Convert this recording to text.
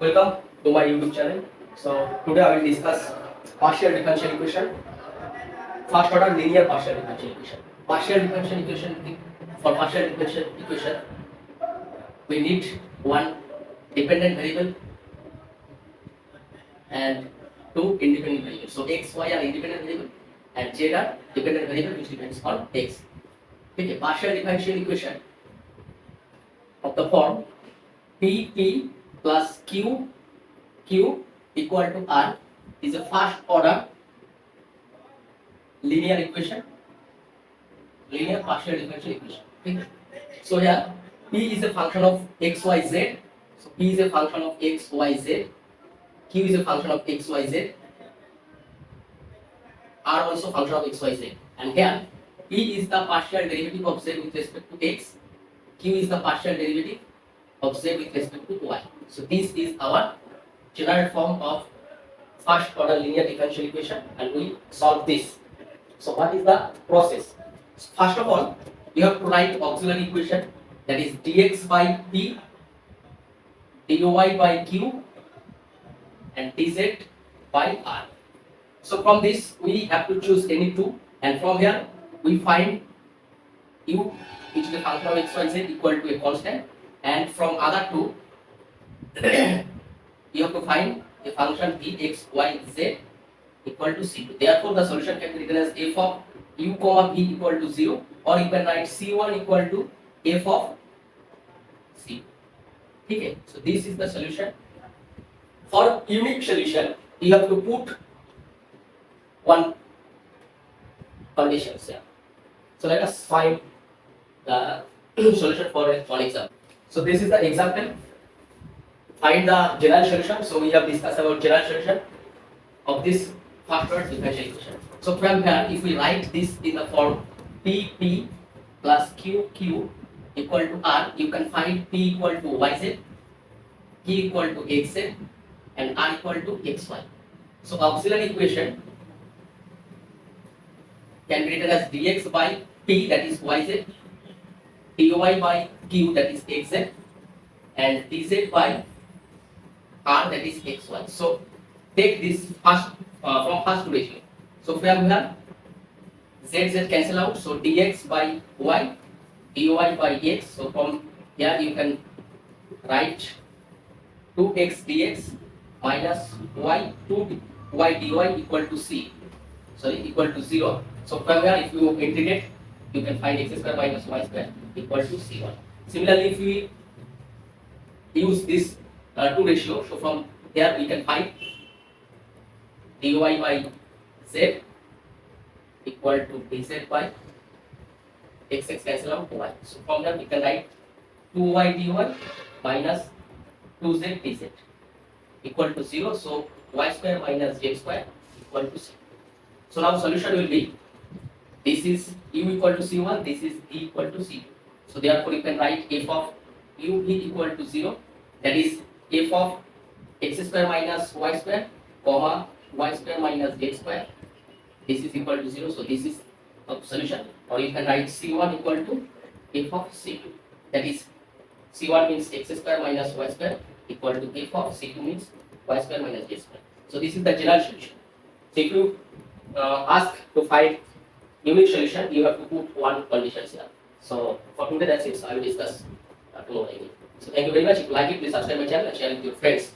Welcome to my YouTube channel. So today I will discuss partial differential equation, first order linear partial differential equation. Partial differential equation, for partial differential equation we need one dependent variable and two independent variables. So x, y are independent variable and z are dependent variable which depends on x. Okay, partial differential equation of the form P plus Q equal to R is a first order linear equation, linear partial differential equation. Okay. So here P is a function of x, y, z. So P is a function of x, y, z. Q is a function of x, y, z. R also function of x, y, z. And here P is the partial derivative of z with respect to x. Q is the partial derivative of z with respect to y. So this is our general form of first order linear differential equation, and we solve this. So what is the process? First of all, we have to write auxiliary equation, that is dx by p, dy by q, and dz by r. So from this we have to choose any two, and from here we find u, which is a function of x, y, z, equal to a constant, and from other two you have to find a function v, x, y, z equal to c2. Therefore the solution can be written as f of u comma v equal to 0, or you can write c1 equal to f of c. Okay, so this is the solution. For unique solution you have to put one condition here. So let us find the solution for one example. So this is the example. Find the general solution. So we have discussed about general solution of this first order differential equation. So from here, if we write this in the form P plus Q equal to R, you can find P equal to YZ, Q equal to XZ, and R equal to XY. So auxiliary equation can be written as dx by P, that is YZ, dy by Q, that is XZ, and dz by R, that is xy. So take this first from first to ratio. So from here z cancel out, so dx by y, dy by x. So from here you can write 2x dx minus y 2y dy equal to c, equal to 0. So from here if you integrate, you can find x square minus y square equal to c1. Similarly, if we use this two ratio, so from here we can find dy by z equal to dz by x cancel out y. So from there we can write 2y dy minus 2z dz equal to 0. So y square minus z square equal to 0. So now solution will be, this is u equal to c1, this is v equal to c2. So therefore you can write f of u v equal to 0, that is f of x square minus y square comma y square minus z square, this is equal to 0. So this is a solution. Or you can write c1 equal to f of c2, that is c1 means x square minus y square equal to f of c2 means y square minus z square. So this is the general solution. So if you ask to find unique solution, you have to put one condition here. So for today that's it. So I will discuss tomorrow evening. So thank you very much. If you like it, please subscribe my channel and share it with your friends.